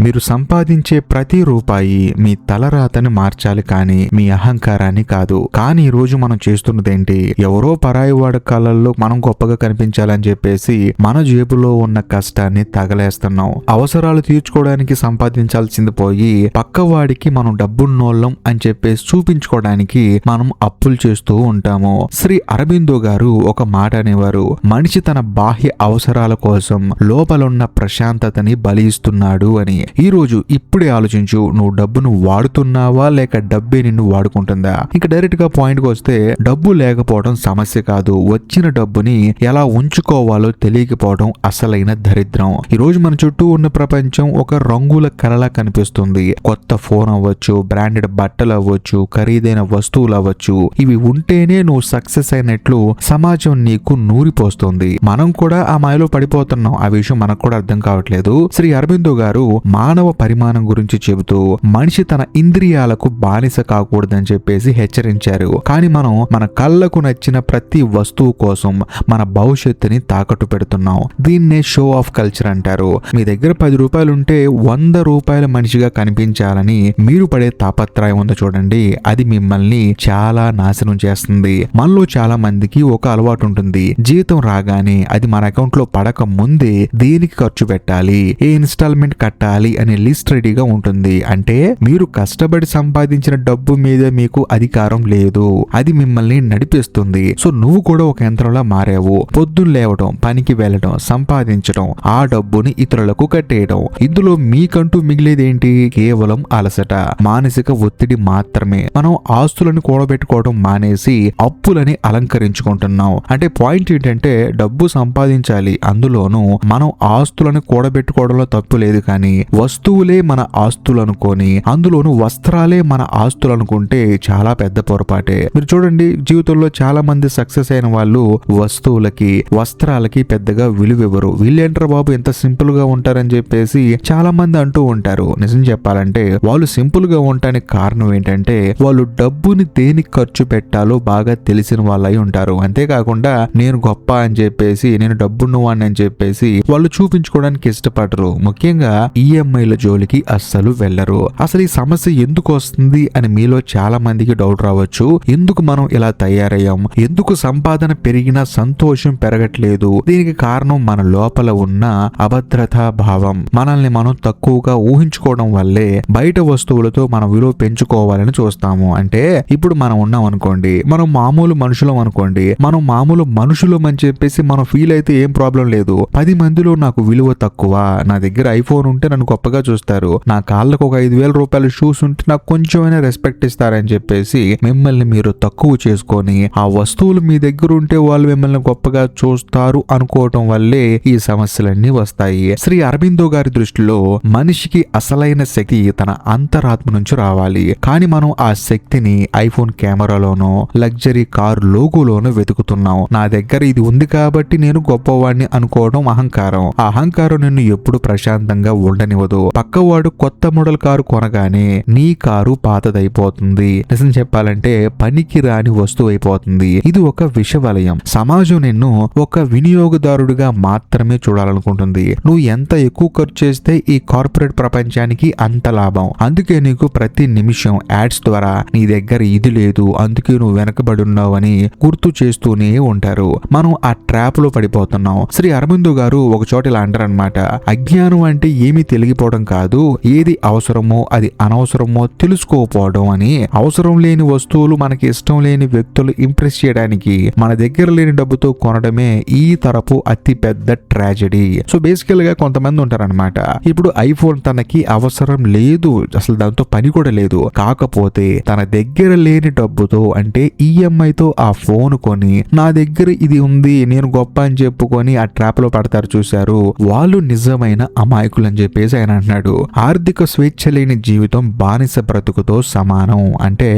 మీరు సంపాదించే ప్రతి రూపాయి మీ తలరాతని మార్చాలి కానీ మీ అహంకారాన్ని కాదు. కానీ ఈ రోజు మనం చేస్తున్నదేంటి? ఎవరో పరాయి వాడి కళ్ళల్లో మనం గొప్పగా కనిపించాలని చెప్పేసి మన జేబులో ఉన్న కష్టాన్ని తగలేస్తున్నాం. అవసరాలు తీర్చుకోవడానికి సంపాదించాల్సింది పోయి పక్కవాడికి మనం డబ్బున్నోళ్ళం అని చెప్పేసి చూపించుకోవడానికి మనం అప్పులు చేస్తూ ఉంటాము. శ్రీ అరబిందో గారు ఒక మాట అనేవారు, మనిషి తన బాహ్య అవసరాల కోసం లోపలున్న ప్రశాంతతని బలిస్తున్నాడు అని. ఈ రోజు ఇప్పుడే ఆలోచించు, నువ్వు డబ్బును వాడుతున్నావా లేక డబ్బే నిన్ను వాడుకుంటుందా? ఇంకా డైరెక్ట్ గా పాయింట్ కి వస్తే, డబ్బు లేకపోవడం సమస్య కాదు, వచ్చిన డబ్బుని ఎలా ఉంచుకోవాలో తెలియకపోవడం అసలైన దరిద్రం. ఈ రోజు మన చుట్టూ ఉన్న ప్రపంచం ఒక రంగుల కలలా కనిపిస్తుంది. కొత్త ఫోన్ అవ్వచ్చు, బ్రాండెడ్ బట్టలు అవ్వచ్చు, ఖరీదైన వస్తువులు అవ్వచ్చు, ఇవి ఉంటేనే నువ్వు సక్సెస్ అయినట్లు సమాజం నీకు నూరిపోస్తుంది. మనం కూడా ఆ మాయలో పడిపోతున్నాం. ఆ విషయం మనకు కూడా అర్థం కావట్లేదు. శ్రీ అరబిందో గారు మానవ పరిమాణం గురించి చెబుతూ మనిషి తన ఇంద్రియాలకు బానిస కాకూడదని చెప్పేసి హెచ్చరించారు. కానీ మనం మన కళ్ళకు నచ్చిన ప్రతి వస్తువు కోసం మన భవిష్యత్తుని తాకట్టు పెడుతున్నాం. దీన్నే షో ఆఫ్ కల్చర్ అంటారు. మీ దగ్గర 10 రూపాయలు ఉంటే 100 రూపాయల మనిషిగా కనిపించాలని మీరు పడే తాపత్రయం ఉందో చూడండి, అది మిమ్మల్ని చాలా నాశనం చేస్తుంది. మనలో చాలా మందికి ఒక అలవాటు ఉంటుంది, జీతం రాగానే అది మన అకౌంట్ లో పడక ముందే దేనికి ఖర్చు పెట్టాలి, ఏ ఇన్స్టాల్మెంట్ కట్టాలి అనే లిస్ట్ రెడీగా ఉంటుంది. అంటే మీరు కష్టపడి సంపాదించిన డబ్బు మీద మీకు అధికారం లేదు, అది మిమ్మల్ని నడిపిస్తుంది. సో నువ్వు కూడా ఒక యంత్రంలా మారావు. పొద్దున్న లేవడం, పనికి వెళ్ళడం, సంపాదించడం, ఆ డబ్బుని ఇతరులకు కట్టేయడం. ఇందులో మీకంటూ మిగిలేదేంటి? కేవలం అలసట, మానసిక ఒత్తిడి మాత్రమే. మనం ఆస్తులను కూడబెట్టుకోవడం మానేసి అప్పులని అలంకరించుకుంటున్నాం. అంటే పాయింట్ ఏంటంటే, డబ్బు సంపాదించాలి, అందులోనూ మనం ఆస్తులను కూడబెట్టుకోవడంలో తప్పు లేదు. కానీ వస్తువులే మన ఆస్తులు అనుకొని, అందులోనూ వస్త్రాలే మన ఆస్తులు అనుకుంటే చాలా పెద్ద పొరపాటే. మీరు చూడండి, జీవితంలో చాలా మంది సక్సెస్ అయిన వాళ్ళు వస్తువులకి, వస్త్రాలకి పెద్దగా విలువివ్వరు. వీళ్ళేంటారు బాబు ఎంత సింపుల్ గా ఉంటారని చెప్పేసి చాలా మంది అంటూ ఉంటారు. నిజం చెప్పాలంటే వాళ్ళు సింపుల్ గా ఉండటానికి కారణం ఏంటంటే, వాళ్ళు డబ్బుని దేనికి ఖర్చు పెట్టాలో బాగా తెలిసిన వాళ్ళై ఉంటారు. అంతేకాకుండా నేను గొప్ప అని చెప్పేసి, నేను డబ్బున్నవాడిని అని చెప్పేసి వాళ్ళు చూపించుకోవడానికి ఇష్టపడరు. ముఖ్యంగా ఈఎంఐల జోలికి అస్సలు వెళ్లరు. అసలు ఈ సమస్య ఎందుకు వస్తుంది అని మీలో చాలా మందికి డౌట్ రావచ్చు. ఎందుకు మనం ఇలా తయారయ్యాం? ఎందుకు సంపాదన పెరిగినా సంతోషం పెరగట్లేదు? దీనికి కారణం మన లోపల ఉన్న అభద్రతా భావం. మనల్ని మనం తక్కువగా ఊహించుకోవడం వల్లే బయట వస్తువులతో మన విలువ పెంచుకోవాలని చూస్తాము. అంటే ఇప్పుడు మనం ఉన్నాం అనుకోండి, మనం మామూలు మనుషులం అనుకోండి, మనం మామూలు మనుషులం అని చెప్పేసి మనం ఫీల్ అయితే ఏం ప్రాబ్లం లేదు. 10 మందిలో నాకు విలువ తక్కువ, నా దగ్గర ఐఫోన్ ఉంటే నన్ను గొప్పగా చూస్తారు, నా కాళ్ళకు ఒక 5,000 రూపాయల షూస్ ఉంటే నాకు కొంచెమైనా రెస్పెక్ట్ ఇస్తారని చెప్పేసి మిమ్మల్ని మీరు తక్కువ చేసుకొని, ఆ వస్తువులు మీ దగ్గర ఉంటే వాళ్ళు మిమ్మల్ని గొప్పగా చూస్తారు అనుకోవటం వల్లే ఈ సమస్యలన్నీ వస్తాయి. శ్రీ అరబిందో గారి దృష్టిలో మనిషికి అసలైన శక్తి తన అంతరాత్మ నుంచి రావాలి. కానీ మనం ఆ శక్తిని ఐఫోన్ కెమెరాలోనో, లగ్జరీ కార్ లోగోలోనో వెతుకుతున్నాం. నా దగ్గర ఇది ఉంది కాబట్టి నేను గొప్పవాడిని అనుకోవడం అహంకారం. ఆ అహంకారం నిన్ను ఎప్పుడు ప్రశాంతంగా ఉండనివ్వదు. పక్కవాడు కొత్త మోడల్ కారు కొనగానే నీ కారు పాతదైపోతుంది. నిజం చెప్పాలంటే పనికి రాని వస్తువు అయిపోతుంది. ఇది ఒక విషవలయం. సమాజం నిన్ను ఒక వినియోగదారుడిగా మాత్రమే చూడాలనుకుంటుంది. నువ్వు ఎంత ఎక్కువ ఖర్చు చేస్తే ఈ కార్పొరేట్ ప్రపంచానికి అంత లాభం. అందుకే నీకు ప్రతి నిమిషం యాడ్స్ ద్వారా నీ దగ్గర ఇది లేదు, అందుకే నువ్వు వెనకబడి ఉన్నావని గుర్తు చేస్తూనే ఉంటారు. మనం ఆ ట్రాప్ లో పడిపోతున్నాం. శ్రీ అరబిందో గారు ఒక చోట ఇలా అంటారనమాట, అజ్ఞానం అంటే ఏమీ తెలియపోవడం కాదు, ఏది అవసరమో అది అనవసరమో తెలుసుకోకపోవడం అని. అవసరం లేని వస్తువులు, మనకి ఇష్టం లేని వ్యక్తులు ఇంప్రెస్ చేయడానికి మన దగ్గర లేని డబ్బుతో కొనడమే ఈ తరపు అతి పెద్ద ట్రాజెడీ. సో బేసికల్ గా కొంతమంది ఉంటారనమాట, ఇప్పుడు ఐఫోన్ తనకి అవసరం లేదు, అసలు దాంతో పని కూడా లేదు, కాకపోతే తన దగ్గర లేని డబ్బుతో అంటే ఈఎంఐతో ఆ ఫోన్ కొని నా దగ్గర ఇది ఉంది నేను గొప్ప అని చెప్పుకొని ఆ ట్రాప్ లో పడతారు చూశారు, వాళ్ళు నిజమైన అమాయకులు అని చెప్పేసి ఆయన అంటున్నాడు. ఆర్థిక స్వేచ్ఛ లేని జీవితం బానిస బ్రతుకుతో సమానం. అంటే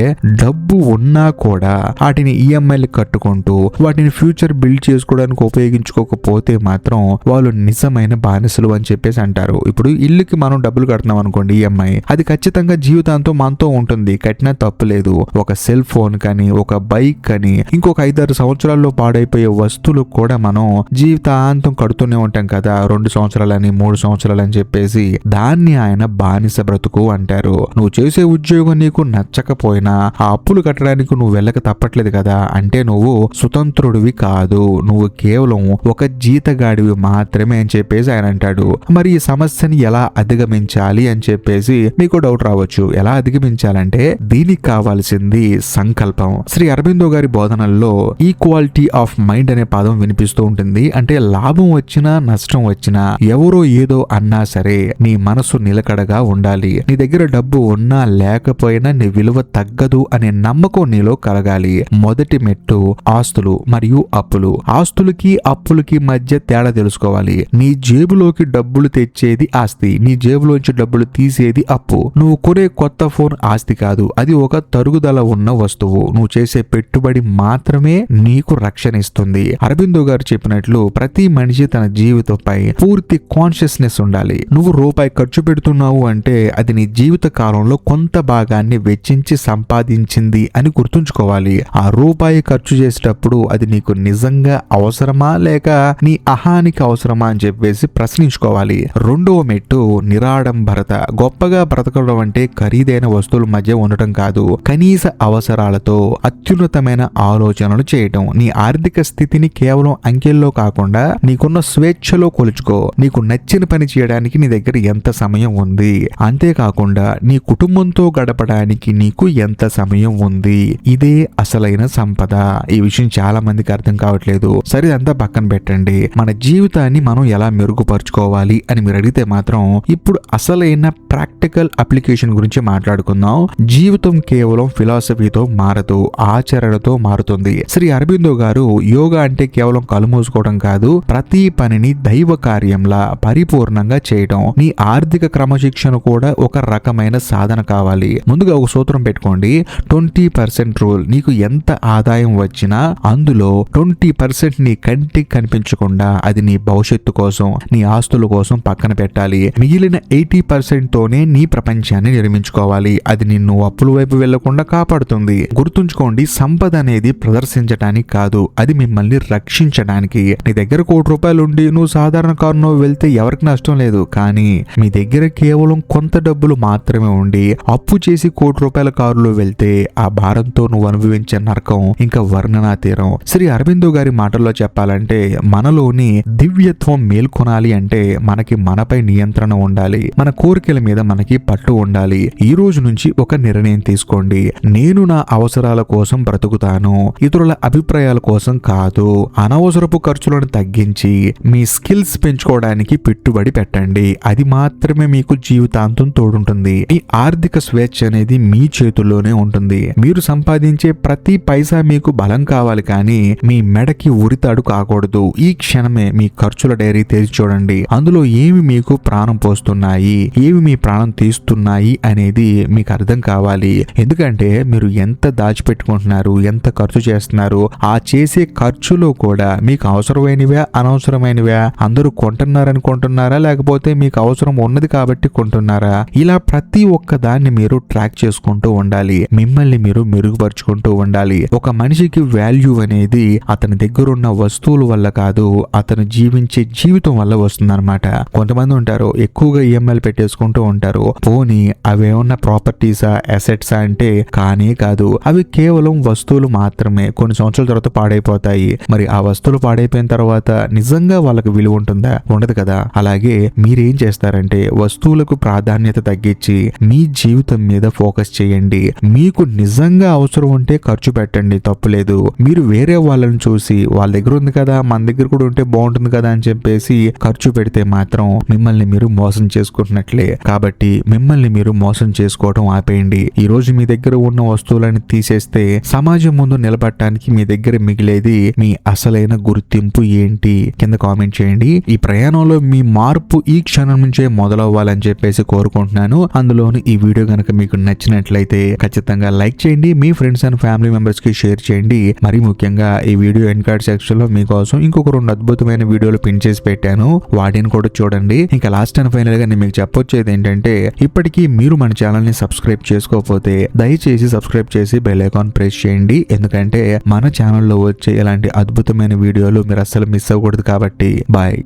డబ్బు ఉన్నా కూడా వాటిని ఈఎంఐలు కట్టుకుంటూ వాటిని ఫ్యూచర్ బిల్డ్ చేసుకోవడానికి ఉపయోగించుకోకపోతే మాత్రం వాళ్ళు నిజమైన బానిసలు అని చెప్పేసి అంటారు. ఇప్పుడు ఇల్లుకి మనం డబ్బులు కడుతున్నాం అనుకోండి ఈఎంఐ, అది ఖచ్చితంగా జీవితాంతం మనతో ఉంటుంది, కట్టినా తప్పు లేదు. ఒక సెల్ ఫోన్ కానీ, ఒక బైక్ కానీ, ఇంకొక 5-6 సంవత్సరాల్లో పాడైపోయే వస్తువులు కూడా మనం జీవితాంతం కడుతూనే ఉంటాం కదా, 2 సంవత్సరాలని 3 సంవత్సరాలని చెప్పేసి. దాన్ని ఆయన బానిస బ్రతుకు అంటారు. నువ్వు చేసే ఉద్యోగం నీకు నచ్చకపోయినా ఆ అప్పులు కట్టడానికి నువ్వు వెళ్ళక తప్పట్లేదు కదా, అంటే నువ్వు స్వతంత్రుడివి కాదు, నువ్వు కేవలం ఒక జీతగాడివి మాత్రమే అని చెప్పేసి ఆయన అంటాడు. మరి ఈ సమస్యని ఎలా అధిగమించాలి అని చెప్పేసి మీకు డౌట్ రావచ్చు. ఎలా అధిగమించాలంటే దీనికి కావాల్సింది సంకల్పం. శ్రీ అరబిందో గారి బోధనల్లో ఈక్వాలిటీ ఆఫ్ మైండ్ అనే పదం వినిపిస్తూ ఉంటుంది. అంటే లాభం వచ్చినా నష్టం వచ్చినా ఎవరో ఏదో అన్నా సరే నీ మనసు నిలకడగా ఉండాలి. నీ దగ్గర డబ్బు ఉన్నా లేకపోయినా నీ విలువ తగ్గదు అనే నమ్మకం నీలో కలగాలి. మొదటి మెట్టు ఆస్తులు మరియు అప్పులు. ఆస్తులకి అప్పులకి మధ్య తేడా తెలుసుకోవాలి. నీ జేబులోకి డబ్బులు తెచ్చేది ఆస్తి, నీ జేబులోంచి డబ్బులు తీసేది అప్పు. నువ్వు కొనే కొత్త ఫోన్ ఆస్తి కాదు, అది ఒక తరుగుదల ఉన్న వస్తువు. నువ్వు చేసే పెట్టుబడి మాత్రమే నీకు రక్షణ ఇస్తుంది. అరబిందో గారు చెప్పినట్లు ప్రతి మనిషి తన జీవితంపై పూర్తి కాన్షియస్నెస్ ఉండాలి. నువ్వు రూపాయి ఖర్చు పెడుతున్నావు అంటే అది నీ జీవిత కాలంలో కొంత భాగాన్ని వెచ్చించి సంపాదించింది అని గుర్తుంచుకోవాలి. ఆ రూపాయి ఖర్చు చేసేటప్పుడు అది నీకు నిజంగా అవసరమా లేక నీ అహానికి అవసరమా అని చెప్పేసి ప్రశ్నించుకోవాలి. రెండవ మెట్టు నిరాడంబరత. గొప్పగా బ్రతకడం అంటే ఖరీదైన వస్తువుల మధ్య ఉండటం కాదు, కనీస అవసరాలతో అత్యున్నతమైన ఆలోచనలు చేయటం. నీ ఆర్థిక స్థితిని కేవలం అంకెల్లో కాకుండా నీకున్న స్వేచ్ఛలో కొలుచుకో. నీకు నచ్చిన పని చేయడానికి నీ దగ్గర ఎంత సమయం ఉంది, అంతేకాకుండా నీ కుటుంబంతో గడపడానికి నీకు ఎంత సమయం ఉంది. ఇదే అసలైన సంపద. ఈ విషయం చాలా మందికి అర్థం కావట్లేదు. సరే, అంతా పక్కన పెట్టండి. మన జీవితాన్ని మనం ఎలా మెరుగుపరుచుకోవాలి అని మీరు అడిగితే మాత్రం ఇప్పుడు అసలైన ప్రాక్టికల్ అప్లికేషన్ గురించి మాట్లాడుకుందాం. జీవితం కేవలం ఫిలాసఫీతో మారదు, ఆచరణతో మారుతుంది. శ్రీ అరబిందో గారు యోగా అంటే కేవలం కళ్ళు మూసుకోవడం కాదు, ప్రతి పనిని దైవ కార్యంలా పరిపూర్ణంగా చేయడం. నీ ఆర్థిక క్రమశిక్షణ కూడా ఒక రకమైన సాధన కావాలి. ముందుగా ఒక సూత్రం పెట్టుకోండి, 20% రూల్. నీకు ఎంత ఆదాయం వచ్చినా అందులో 20% నీ కంటికి కనిపించకుండా అది నీ భవిష్యత్తు కోసం, నీ ఆస్తుల కోసం పక్కన పెట్టాలి. మిగిలిన 80% తోనే నీ ప్రపంచాన్ని నిర్మించుకోవాలి. అది నిన్ను అప్పుల వైపు వెళ్లకుండా కాపాడుతుంది. గుర్తుంచుకోండి, సంపద అనేది ప్రదర్శించడానికి కాదు, అది మిమ్మల్ని రక్షించడానికి. నీ దగ్గర ₹1 ఉండి నువ్వు సాధారణ కారులో వెళ్తే ఎవరికి నష్టం లేదు. కానీ మీ దగ్గర కేవలం కొంత డబ్బులు మాత్రమే ఉండి అప్పు చేసి ₹1 కారులో వెళ్తే ఆ భారంతో నువ్వు అనుభవించే నరకం ఇంకా వర్ణనాతీరం. శ్రీ అరబిందో గారి మాటల్లో చెప్పాలంటే మనలోని దివ్యత్వం మేల్కొనాలి అంటే మనకి మనపై నియంత్రణ ఉండాలి, మన కోరికల మీద మనకి పట్టు ఉండాలి. ఈ రోజు నుంచి ఒక నిర్ణయం తీసుకోండి, నేను నా అవసరాల కోసం బ్రతుకుతాను, ఇతరుల అభిప్రాయాల కోసం కాదు. అనవసరపు ఖర్చులను తగ్గించి మీ స్కిల్స్ పెంచుకోవడానికి పెట్టుబడి పెట్టండి. అది మాత్రమే మీకు జీవితాంతం తోడుంటుంది. ఈ ఆర్థిక స్వేచ్ఛ అనేది మీ చేతుల్లోనే ఉంటుంది. మీరు సంపాదించే ప్రతి పైసా మీకు బలం కావాలి, కానీ మీ మెడకి ఉరితాడు కాకూడదు. ఈ క్షణమే మీ ఖర్చుల డైరీ తెరిచి చూడండి. అందులో ఏమి మీకు ప్రాణం పోస్తున్నాయి, ఏమి మీ ప్రాణం తీస్తున్నాయి అనేది మీకు అర్థం కావాలి. ఎందుకంటే మీరు ఎంత దాచిపెట్టుకుంటున్నారు, ఎంత ఖర్చు చేస్తున్నారు, ఆ చేసే ఖర్చులో కూడా మీకు అవసరమైనవా అనవసరమైనవా, అందరూ కొంటున్నారనుకుంటున్నారా లేకపోతే మీకు అవసరం ఉన్నది కాబట్టి కొంటున్నారా, ఇలా ప్రతి ఒక్క దాన్ని మీరు ట్రాక్ చేసుకుంటూ ఉండాలి. మిమ్మల్ని మీరు మెరుగుపరుచుకుంటూ ఉండాలి. ఒక మనిషికి వాల్యూ అనేది అతని దగ్గర ఉన్న వస్తువుల వల్ల కాదు, అతను జీవించే జీవితం వల్ల వస్తుందన్నమాట. కొంతమంది ఉంటారు ఎక్కువగా ఈఎంఐలు పెట్టేసుకుంటూ ఉంటారు. పోనీ అవేమన్నా ప్రాపర్టీసా అసెట్సా అంటే కానీ కాదు, అవి కేవలం వస్తువులు మాత్రమే. కొన్ని సంవత్సరాల తర్వాత పాడైపోతాయి. మరి ఆ వస్తువులు పాడైపోయిన తర్వాత నిజంగా వాళ్ళకి విలువ ఉంటుందా? ఉండదు కదా. అలాగే మీరేం చేస్తారంటే వస్తువులకు ప్రాధాన్యత తగ్గించి మీ జీవితం మీద ఫోకస్ చేయండి. మీకు నిజంగా అవసరం ఉంటే ఖర్చు పెట్టండి, తప్పులేదు. మీరు వేరే వాళ్ళని చూసి వాళ్ళ దగ్గర ఉంది కదా మన దగ్గర కూడా ఉంటే బాగుంటుంది కదా అని చెప్పేసి ఖర్చు పెడితే మాత్రం మిమ్మల్ని మీరు మోసం చేసుకుంటున్నట్లే. కాబట్టి మిమ్మల్ని మీరు మోసం చేసుకోవడం ఆపేయండి. ఈ రోజు మీ దగ్గర ఉన్న వస్తువులను తీసేస్తే సమాజం ముందు నిలబడటానికి మీ దగ్గర మిగిలేది మీ అసలైన గుర్తింపు ఏంటి? కింద కామెంట్ చేయండి. ఈ ప్రయాణంలో మీ మార్పు ఈ క్షణం నుంచే మొదలవ్వాలని చెప్పేసి కోరుకుంటున్నాను. అందులోని ఈ వీడియో కనుక మీకు నచ్చినట్లయితే ఖచ్చితంగా లైక్ చేయండి, మీ ఫ్రెండ్స్ అండ్ ఫ్యామిలీ మెంబర్స్ కి షేర్ చేయండి. మరి ముఖ్యంగా ఈ వీడియో ఎండ్ కార్డ్ సెక్షన్ లో మీకోసం ఇంకొక 2 అద్భుతమైన వీడియోలు పిన్ చేసి పెట్టాను, వాటిని కూడా చూడండి. ఇంకా లాస్ట్ అండ్ ఫైనల్ గా నేను మీకు చెప్పొచ్చేది ఏంటంటే ఇప్పటికీ మీరు మన ఛానల్ ని సబ్స్క్రైబ్ చేసుకోకపోతే దయచేసి సబ్స్క్రైబ్ చేసి బెల్ ఐకాన్ ప్రెస్ చేయండి. ఎందుకంటే మన ఛానల్లో వచ్చే ఇలాంటి అద్భుతమైన వీడియోలు మీరు అస్సలు మిస్ అవ్వకూడదు. కాబట్టి బాయ్.